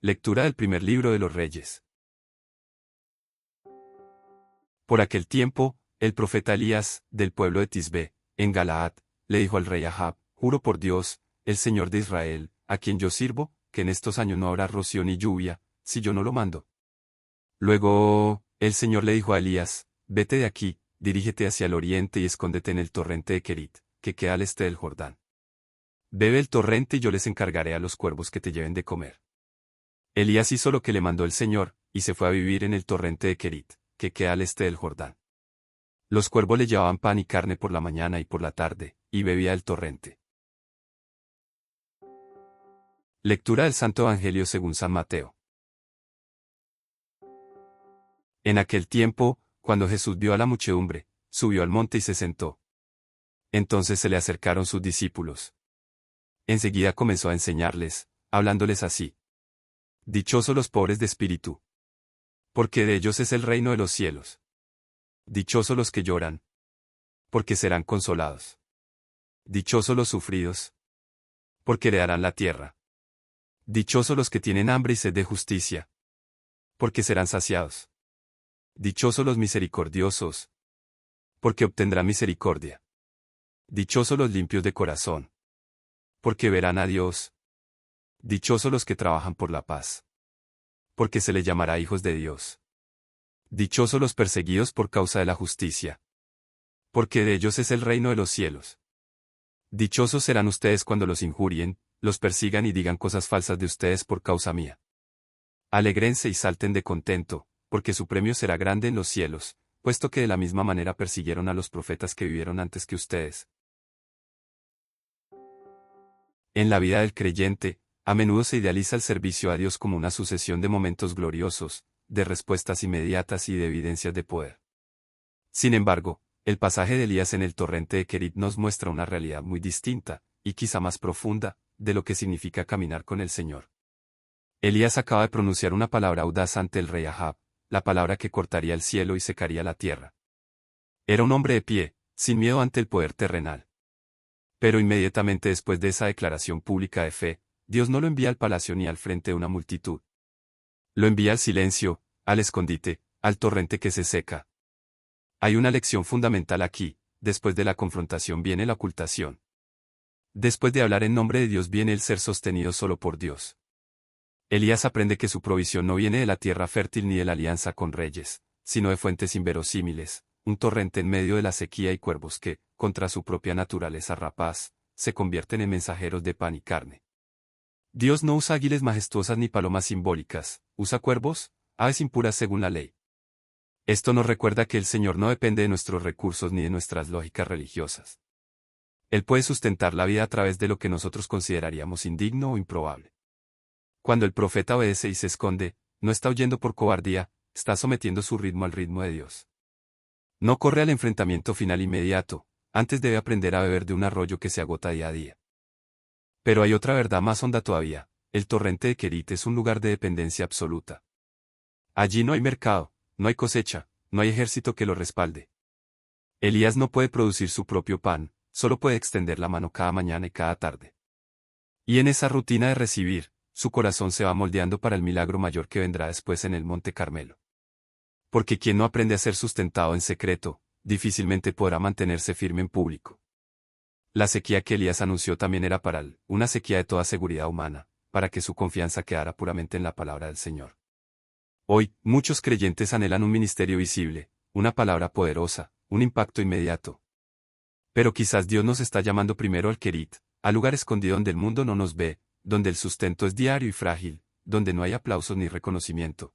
Lectura del primer libro de los Reyes. Por aquel tiempo, el profeta Elías, del pueblo de Tisbe, en Galaad, le dijo al rey Ahab: Juro por Dios, el Señor de Israel, a quien yo sirvo, que en estos años no habrá rocío ni lluvia, si yo no lo mando. Luego, el Señor le dijo a Elías: Vete de aquí, dirígete hacia el oriente y escóndete en el torrente de Kerit, que queda al este del Jordán. Bebe el torrente y yo les encargaré a los cuervos que te lleven de comer. Elías hizo lo que le mandó el Señor, y se fue a vivir en el torrente de Kerit, que queda al este del Jordán. Los cuervos le llevaban pan y carne por la mañana y por la tarde, y bebía del torrente. Lectura del Santo Evangelio según San Mateo. En aquel tiempo, cuando Jesús vio a la muchedumbre, subió al monte y se sentó. Entonces se le acercaron sus discípulos. Enseguida comenzó a enseñarles, hablándoles así: Dichosos los pobres de espíritu, porque de ellos es el reino de los cielos. Dichosos los que lloran, porque serán consolados. Dichosos los sufridos, porque heredarán la tierra. Dichosos los que tienen hambre y sed de justicia, porque serán saciados. Dichosos los misericordiosos, porque obtendrán misericordia. Dichosos los limpios de corazón, porque verán a Dios. Dichosos los que trabajan por la paz, porque se les llamará hijos de Dios. Dichosos los perseguidos por causa de la justicia, porque de ellos es el reino de los cielos. Dichosos serán ustedes cuando los injurien, los persigan y digan cosas falsas de ustedes por causa mía. Alégrense y salten de contento, porque su premio será grande en los cielos, puesto que de la misma manera persiguieron a los profetas que vivieron antes que ustedes. En la vida del creyente, a menudo se idealiza el servicio a Dios como una sucesión de momentos gloriosos, de respuestas inmediatas y de evidencias de poder. Sin embargo, el pasaje de Elías en el torrente de Kerit nos muestra una realidad muy distinta, y quizá más profunda, de lo que significa caminar con el Señor. Elías acaba de pronunciar una palabra audaz ante el rey Ahab, la palabra que cortaría el cielo y secaría la tierra. Era un hombre de pie, sin miedo ante el poder terrenal. Pero inmediatamente después de esa declaración pública de fe, Dios no lo envía al palacio ni al frente de una multitud. Lo envía al silencio, al escondite, al torrente que se seca. Hay una lección fundamental aquí: después de la confrontación viene la ocultación. Después de hablar en nombre de Dios viene el ser sostenido solo por Dios. Elías aprende que su provisión no viene de la tierra fértil ni de la alianza con reyes, sino de fuentes inverosímiles, un torrente en medio de la sequía y cuervos que, contra su propia naturaleza rapaz, se convierten en mensajeros de pan y carne. Dios no usa águilas majestuosas ni palomas simbólicas, usa cuervos, aves impuras según la ley. Esto nos recuerda que el Señor no depende de nuestros recursos ni de nuestras lógicas religiosas. Él puede sustentar la vida a través de lo que nosotros consideraríamos indigno o improbable. Cuando el profeta obedece y se esconde, no está huyendo por cobardía, está sometiendo su ritmo al ritmo de Dios. No corre al enfrentamiento final inmediato, antes debe aprender a beber de un arroyo que se agota día a día. Pero hay otra verdad más honda todavía: el torrente de Kerit es un lugar de dependencia absoluta. Allí no hay mercado, no hay cosecha, no hay ejército que lo respalde. Elías no puede producir su propio pan, solo puede extender la mano cada mañana y cada tarde. Y en esa rutina de recibir, su corazón se va moldeando para el milagro mayor que vendrá después en el Monte Carmelo. Porque quien no aprende a ser sustentado en secreto, difícilmente podrá mantenerse firme en público. La sequía que Elías anunció también era para él, una sequía de toda seguridad humana, para que su confianza quedara puramente en la palabra del Señor. Hoy, muchos creyentes anhelan un ministerio visible, una palabra poderosa, un impacto inmediato. Pero quizás Dios nos está llamando primero al Kerit, al lugar escondido donde el mundo no nos ve, donde el sustento es diario y frágil, donde no hay aplausos ni reconocimiento.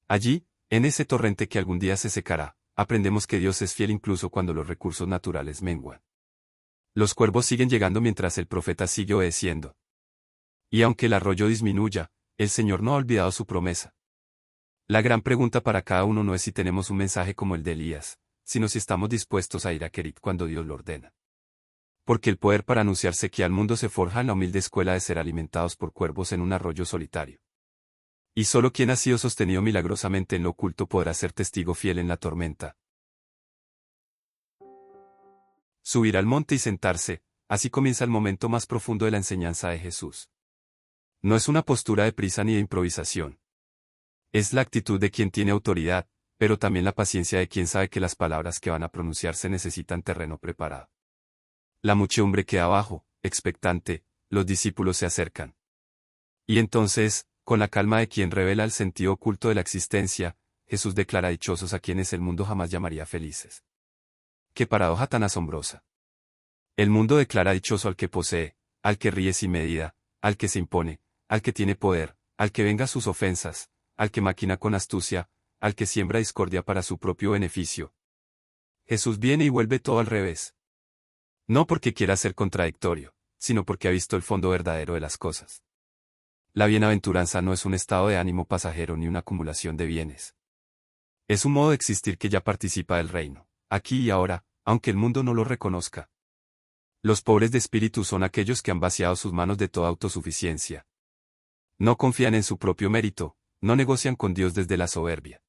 Allí, en ese torrente que algún día se secará, aprendemos que Dios es fiel incluso cuando los recursos naturales menguan. Los cuervos siguen llegando mientras el profeta sigue obedeciendo. Y aunque el arroyo disminuya, el Señor no ha olvidado su promesa. La gran pregunta para cada uno no es si tenemos un mensaje como el de Elías, sino si estamos dispuestos a ir a Kerit cuando Dios lo ordena. Porque el poder para anunciar sequía al mundo se forja en la humilde escuela de ser alimentados por cuervos en un arroyo solitario. Y solo quien ha sido sostenido milagrosamente en lo oculto podrá ser testigo fiel en la tormenta. Subir al monte y sentarse, así comienza el momento más profundo de la enseñanza de Jesús. No es una postura de prisa ni de improvisación. Es la actitud de quien tiene autoridad, pero también la paciencia de quien sabe que las palabras que van a pronunciarse necesitan terreno preparado. La muchedumbre queda abajo, expectante, los discípulos se acercan. Y entonces, con la calma de quien revela el sentido oculto de la existencia, Jesús declara dichosos a quienes el mundo jamás llamaría felices. ¡Qué paradoja tan asombrosa! El mundo declara dichoso al que posee, al que ríe sin medida, al que se impone, al que tiene poder, al que venga sus ofensas, al que maquina con astucia, al que siembra discordia para su propio beneficio. Jesús viene y vuelve todo al revés. No porque quiera ser contradictorio, sino porque ha visto el fondo verdadero de las cosas. La bienaventuranza no es un estado de ánimo pasajero ni una acumulación de bienes. Es un modo de existir que ya participa del reino, aquí y ahora, aunque el mundo no lo reconozca. Los pobres de espíritu son aquellos que han vaciado sus manos de toda autosuficiencia. No confían en su propio mérito, no negocian con Dios desde la soberbia.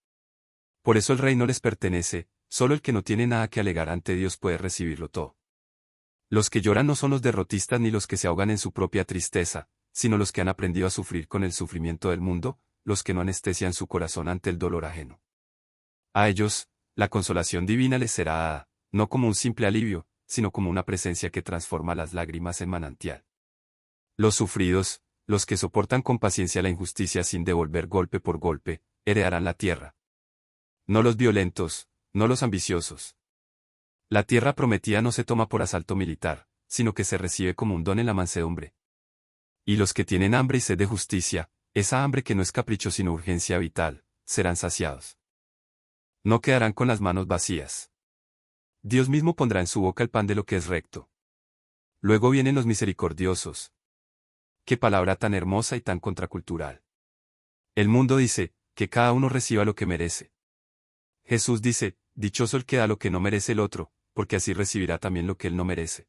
Por eso el reino les pertenece, solo el que no tiene nada que alegar ante Dios puede recibirlo todo. Los que lloran no son los derrotistas ni los que se ahogan en su propia tristeza, sino los que han aprendido a sufrir con el sufrimiento del mundo, los que no anestesian su corazón ante el dolor ajeno. A ellos, la consolación divina les será dada, no como un simple alivio, sino como una presencia que transforma las lágrimas en manantial. Los sufridos, los que soportan con paciencia la injusticia sin devolver golpe por golpe, heredarán la tierra. No los violentos, no los ambiciosos. La tierra prometida no se toma por asalto militar, sino que se recibe como un don en la mansedumbre. Y los que tienen hambre y sed de justicia, esa hambre que no es capricho sino urgencia vital, serán saciados. No quedarán con las manos vacías. Dios mismo pondrá en su boca el pan de lo que es recto. Luego vienen los misericordiosos. Qué palabra tan hermosa y tan contracultural. El mundo dice, que cada uno reciba lo que merece. Jesús dice, dichoso el que da lo que no merece el otro, porque así recibirá también lo que él no merece.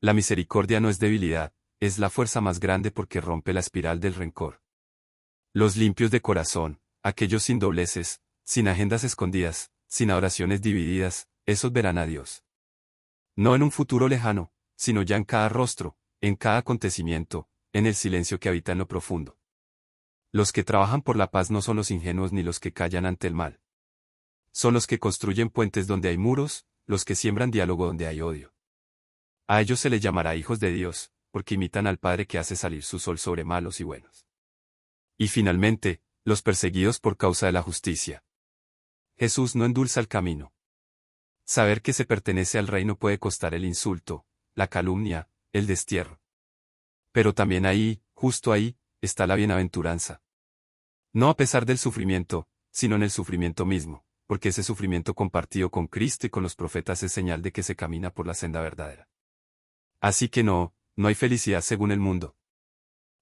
La misericordia no es debilidad, es la fuerza más grande porque rompe la espiral del rencor. Los limpios de corazón, aquellos sin dobleces, sin agendas escondidas, sin oraciones divididas, esos verán a Dios. No en un futuro lejano, sino ya en cada rostro, en cada acontecimiento, en el silencio que habita en lo profundo. Los que trabajan por la paz no son los ingenuos ni los que callan ante el mal. Son los que construyen puentes donde hay muros, los que siembran diálogo donde hay odio. A ellos se les llamará hijos de Dios, porque imitan al Padre que hace salir su sol sobre malos y buenos. Y finalmente, los perseguidos por causa de la justicia. Jesús no endulza el camino. Saber que se pertenece al reino puede costar el insulto, la calumnia, el destierro. Pero también ahí, justo ahí, está la bienaventuranza. No a pesar del sufrimiento, sino en el sufrimiento mismo, porque ese sufrimiento compartido con Cristo y con los profetas es señal de que se camina por la senda verdadera. Así que no hay felicidad según el mundo.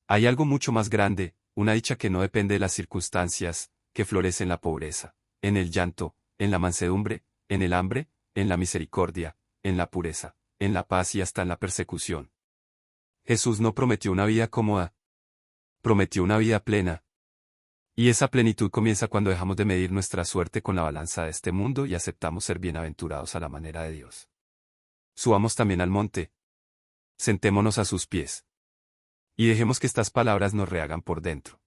Hay algo mucho más grande, una dicha que no depende de las circunstancias, que florece en la pobreza, en el llanto, en la mansedumbre, en el hambre, en la misericordia, en la pureza, en la paz y hasta en la persecución. Jesús no prometió una vida cómoda. Prometió una vida plena. Y esa plenitud comienza cuando dejamos de medir nuestra suerte con la balanza de este mundo y aceptamos ser bienaventurados a la manera de Dios. Subamos también al monte. Sentémonos a sus pies. Y dejemos que estas palabras nos rehagan por dentro.